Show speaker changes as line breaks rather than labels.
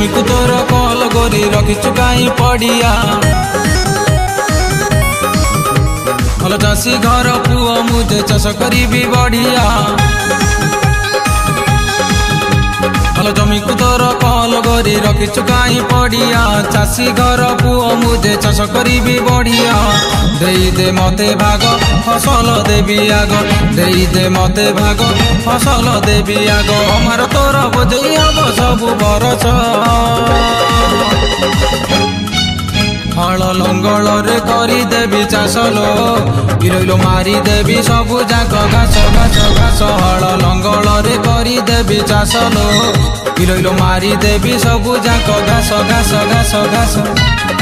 जमी को तोर कल गोरी रखिचु काई पड़िया भल चाषी घर पुओ मुझे चाष करी बढ़िया भल जमी को तोर कल गोरी रखिचु काई पड़िया चाषी घर पुओ मुझे चाष करी बढ़िया दे मते भाग फसल देवी आग दे मते भाग फसल देवी आग अमार तोर बोझई हम सबु बरस हल लंगल रे करी देवी चाष लो बिरइलो मारी देवी सबु जाक घास घास घास हल लंगल रे करी देवी चाष लो बिरइलो मारी देवी सबु जाक घास घास घास घास।